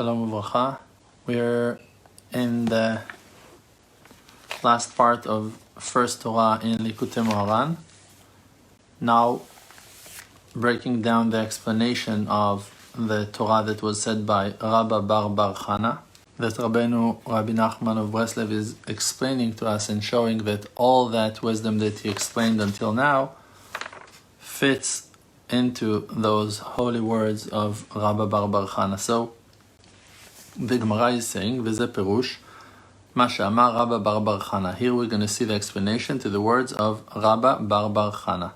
Shalom Uvracha. We're in the last part of first Torah in Lekutey Moharan. Now breaking down the explanation of the Torah that was said by Rabba Bar Chana, that Rebbe Nachman of Breslev is explaining to us and showing that all that wisdom that he explained until now fits into those holy words of Rabba Bar Chana. So the Gemara is saying, V'ze Perush, Ma she'amar Rabba Bar Chana. Here we're going to see the explanation to the words of Rabba Bar Chana.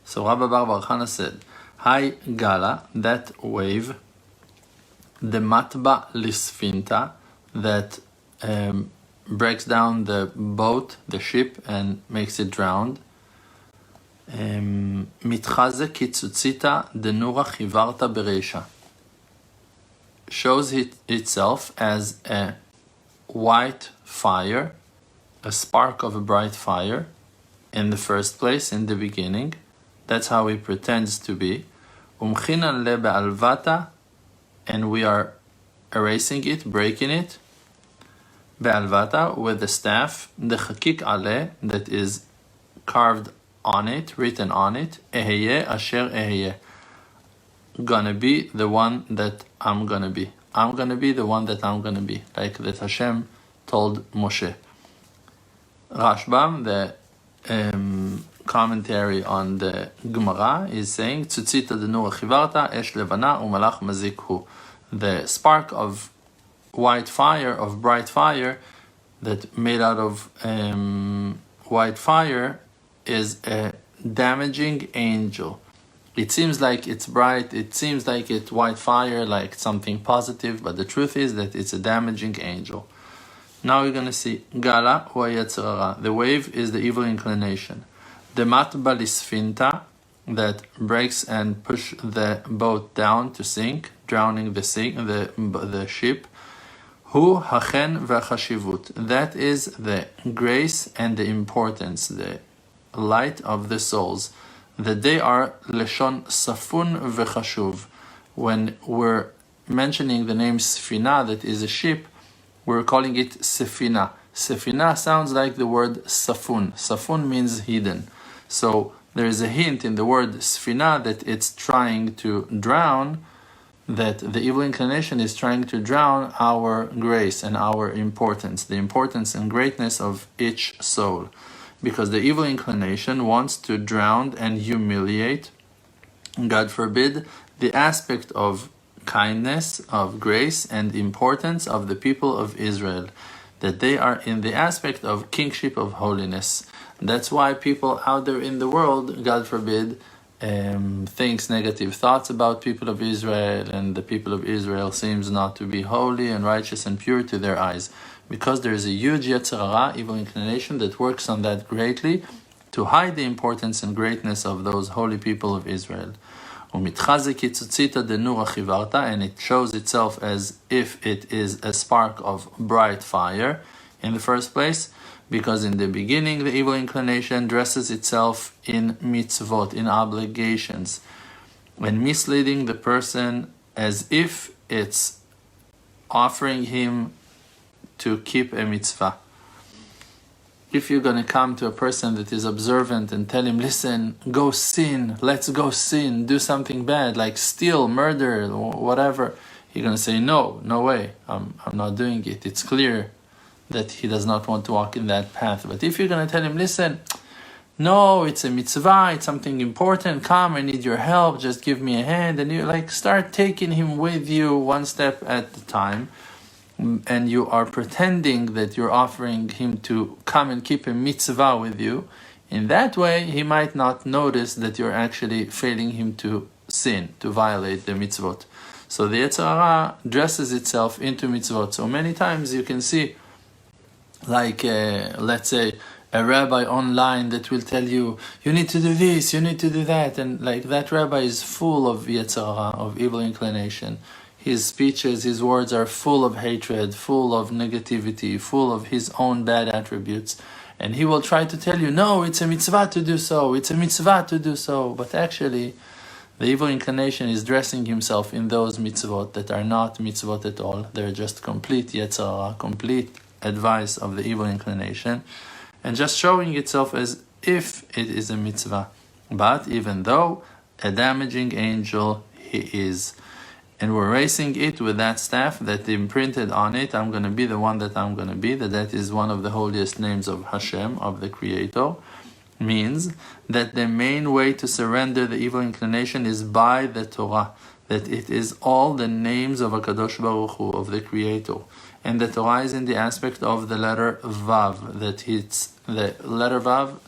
So Rabba Bar Chana said, Hai Gala, that wave, the matba lisfinta, that breaks down the boat, the ship, and makes it drowned. Mitchaze kitzutzita denura chivarta bereisha, shows itself as a white fire, a spark of a bright fire in the first place, in the beginning. That's how he pretends to be. Umchinan le be'alvata, and we are erasing it, breaking it. Be'alvata, with the staff. The chakik ale, that is carved on it, written on it. Eheye asher eheye, gonna be the one that I'm gonna be. I'm gonna be the one that I'm gonna be, like that Hashem told Moshe. Rashbam, the commentary on the Gemara, is saying, Tzutzita denura chivarta, esh levana umalach mazik hu. The spark of white fire, of bright fire, that made out of white fire, is a damaging angel. It seems like it's bright, it seems like it's white fire, like something positive, but the truth is that it's a damaging angel. Now we're going to see Gala hu yetzer hara. The wave is the evil inclination. The matba lisfinta, that breaks and push the boat down to sink, drowning the ship. Hu hachen v'chashivut. That is the grace and the importance, the light of the souls, that they are leshon safun v'chashuv. When we're mentioning the name Sfina, that is a ship, we're calling it Sefina. Sefina sounds like the word safun. Safun means hidden. So there is a hint in the word Sfina that it's trying to drown, that the evil inclination is trying to drown our grace and our importance, the importance and greatness of each soul. Because the evil inclination wants to drown and humiliate, God forbid, the aspect of kindness, of grace and importance of the people of Israel, that they are in the aspect of kingship of holiness. That's why people out there in the world, God forbid, thinks negative thoughts about people of Israel, and the people of Israel seems not to be holy and righteous and pure to their eyes, because there is a huge yetzer hara, evil inclination, that works on that greatly to hide the importance and greatness of those holy people of Israel. And it shows itself as if it is a spark of bright fire in the first place, because in the beginning the evil inclination dresses itself in mitzvot, in obligations, and misleading the person as if it's offering him to keep a mitzvah. If you're going to come to a person that is observant and tell him, listen, go sin, let's go sin, do something bad, like steal, murder, whatever, you're going to say, no way, I'm not doing it. It's clear that he does not want to walk in that path. But if you're going to tell him, listen, no, it's a mitzvah, it's something important, come, I need your help, just give me a hand, and you start taking him with you one step at a time, and you are pretending that you're offering him to come and keep a mitzvah with you, in that way he might not notice that you're actually failing him to sin, to violate the mitzvot. So the yetzer hara dresses itself into mitzvot. So many times you can see, like let's say a rabbi online that will tell you, you need to do this, you need to do that, and like that rabbi is full of yetzer hara, of evil inclination. His speeches, his words are full of hatred, full of negativity, full of his own bad attributes. And he will try to tell you, no, it's a mitzvah to do so, it's a mitzvah to do so. But actually, The evil inclination is dressing himself in those mitzvot that are not mitzvot at all. They're just complete yetzer hara, complete advice of the evil inclination, and just showing itself as if it is a mitzvah. But even though a damaging angel he is. And we're racing it with that staff that imprinted on it, I'm going to be the one that I'm going to be, that is one of the holiest names of Hashem, of the Creator, means that the main way to surrender the evil inclination is by the Torah, that it is all the names of HaKadosh Baruch Hu, of the Creator. And the Torah is in the aspect of the letter Vav, that it's the letter Vav,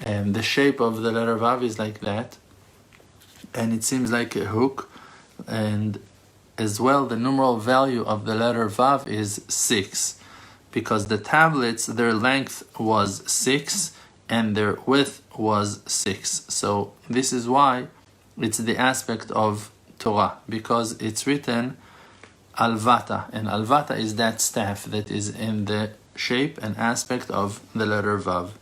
and the shape of the letter Vav is like that, and it seems like a hook. And as well, the numeral value of the letter Vav is 6, because the tablets, their length was 6 and their width was 6. So this is why it's the aspect of Torah, because it's written Alvata, and Alvata is that staff that is in the shape and aspect of the letter Vav.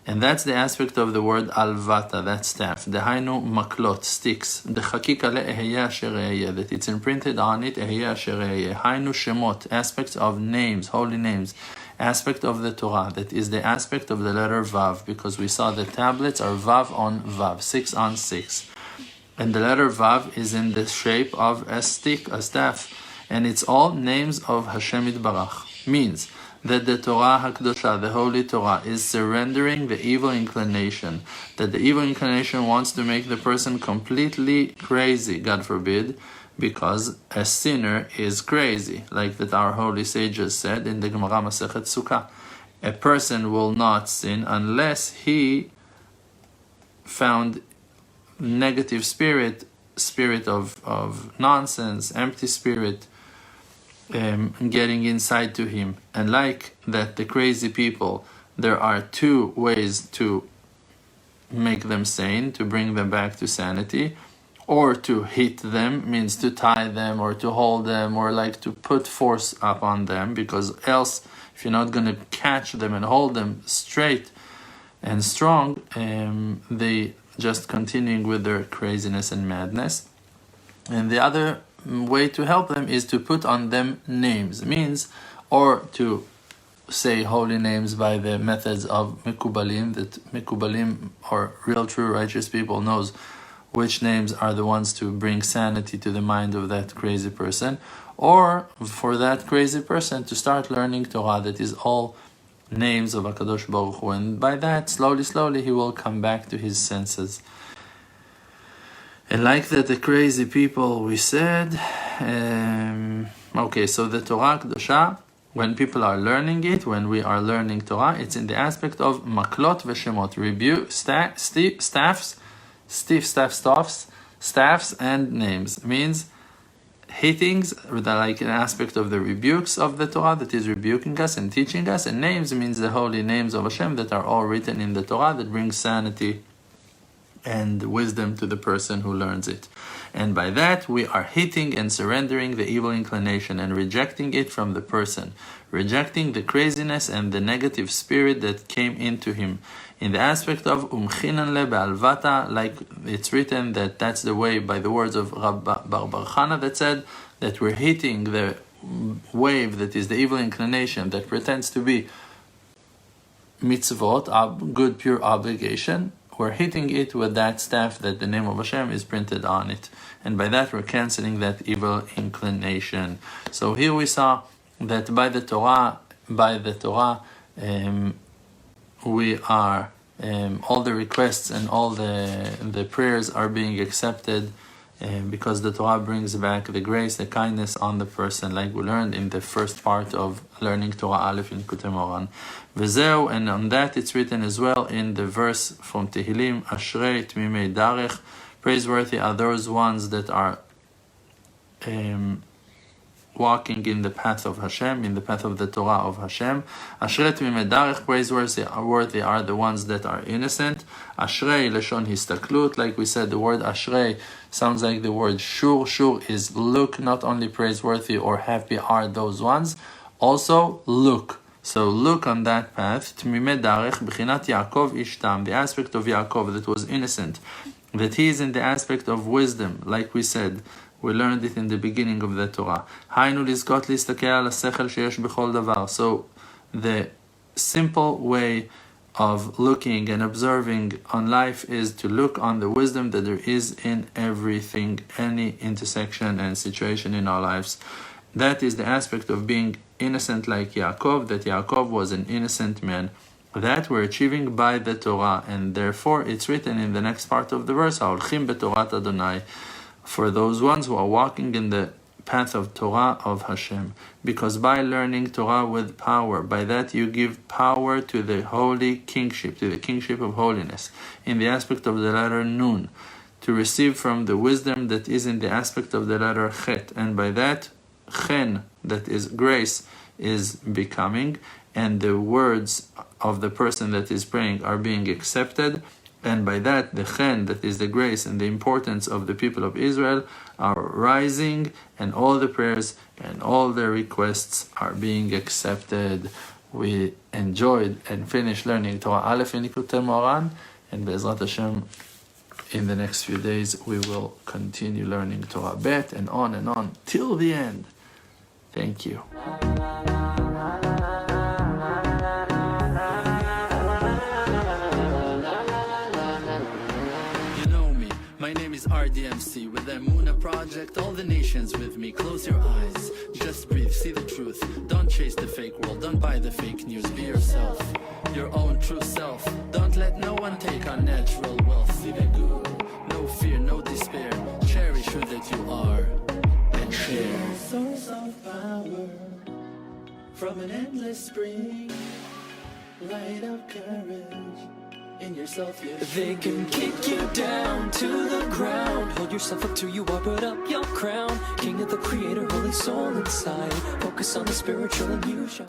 And that's the aspect of the word alvata, that staff. Dehainu maklot, sticks. Dechakika le'eheya asher eheya, that it's imprinted on it, eheya asher eheya. Hainu shemot, aspects of names, holy names. Aspect of the Torah, that is the aspect of the letter Vav, because we saw the tablets are Vav on Vav, 6 on 6. And the letter Vav is in the shape of a stick, a staff. And it's all names of Hashem Yitbarach. Means that the Torah HaKadosha, the Holy Torah, is surrendering the evil inclination. That the evil inclination wants to make the person completely crazy, God forbid, because a sinner is crazy. Like that our holy sages said in the Gemara Masechet Sukkah. A person will not sin unless he found negative spirit of nonsense, empty spirit, getting inside to him. And like that the crazy people, there are two ways to make them sane, to bring them back to sanity, or to hit them, means to tie them or to hold them, or like to put force up on them, because else if you're not going to catch them and hold them straight and strong, they just continuing with their craziness and madness. And the other way to help them is to put on them names, means, or to say holy names by the methods of Mekubalim, that Mekubalim, or real true righteous people, knows which names are the ones to bring sanity to the mind of that crazy person, or for that crazy person to start learning Torah, that is all names of HaKadosh Baruch Hu, and by that, slowly he will come back to his senses. And like that, the crazy people, we said, okay, so the Torah Kedosha, when people are learning it, when we are learning Torah, it's in the aspect of maklot v'shemot, rebuke, staffs, and names. Means hitings, like an aspect of the rebukes of the Torah, that is rebuking us and teaching us, and names means the holy names of Hashem that are all written in the Torah, that brings sanity and wisdom to the person who learns it. And by that we are hitting and surrendering the evil inclination and rejecting it from the person, rejecting the craziness and the negative spirit that came into him. In the aspect of umchinan le be'alvata, like it's written that that's the way, by the words of Rabba Bar Chana, that said that we're hitting the wave that is the evil inclination that pretends to be mitzvot, good pure obligation. We're hitting it with that staff that the name of Hashem is printed on it. And by that we're cancelling that evil inclination. So here we saw that by the Torah, we are, all the requests and all the prayers are being accepted, because the Torah brings back the grace, the kindness on the person, like we learned in the first part of learning Torah Aleph in Lekutey Moharan. V'zeu, and on that it's written as well in the verse from Tehillim, Ashrei Tmimei Darech, praiseworthy are those ones that are walking in the path of Hashem, in the path of the Torah of Hashem. Ashrei Tmimei Darech, praiseworthy are the ones that are innocent. Ashrei Lashon Histaklut, like we said, the word Ashrei sounds like the word Shur. Shur is look, not only praiseworthy or happy are those ones, also look. So look on that path. Tmimei Darech, B'chinat Yaakov Ishtam, the aspect of Yaakov that was innocent. that he is in the aspect of wisdom, like we said. We learned it in the beginning of the Torah. So the simple way of looking and observing on life is to look on the wisdom that there is in everything, any intersection and situation in our lives. That is the aspect of being innocent like Yaakov, that Yaakov was an innocent man. That we're achieving by the Torah, and therefore it's written in the next part of the verse, "Ha'olchim betorat Adonai," for those ones who are walking in the path of Torah of Hashem. Because by learning Torah with power, by that you give power to the holy kingship, to the kingship of holiness, in the aspect of the letter Nun, to receive from the wisdom that is in the aspect of the letter Chet, and by that CheiN, that is grace, is becoming, and the words of the person that is praying are being accepted, and by that the CheiN, that is the grace and the importance of the people of Israel, are rising, and all the prayers and all the requests are being accepted. We enjoyed and finished learning Torah Aleph in Lekutey Moharan, and Be'ezrat Hashem, in the next few days we will continue learning Torah Bet, and on till the end. Thank you. My name is RDMC with the Emunah Project, all the nations with me. Close your eyes, just breathe, see the truth. Don't chase the fake world, don't buy the fake news. Be yourself, your own true self. Don't let no one take our natural wealth. No fear, no despair. Cherish who that you are and share. Source of power from an endless spring. Light of courage in yourself, yes. They can kick you down to the ground. Hold yourself up till you are, put up your crown. King of the Creator, holy soul inside. Focus on the spiritual and you shall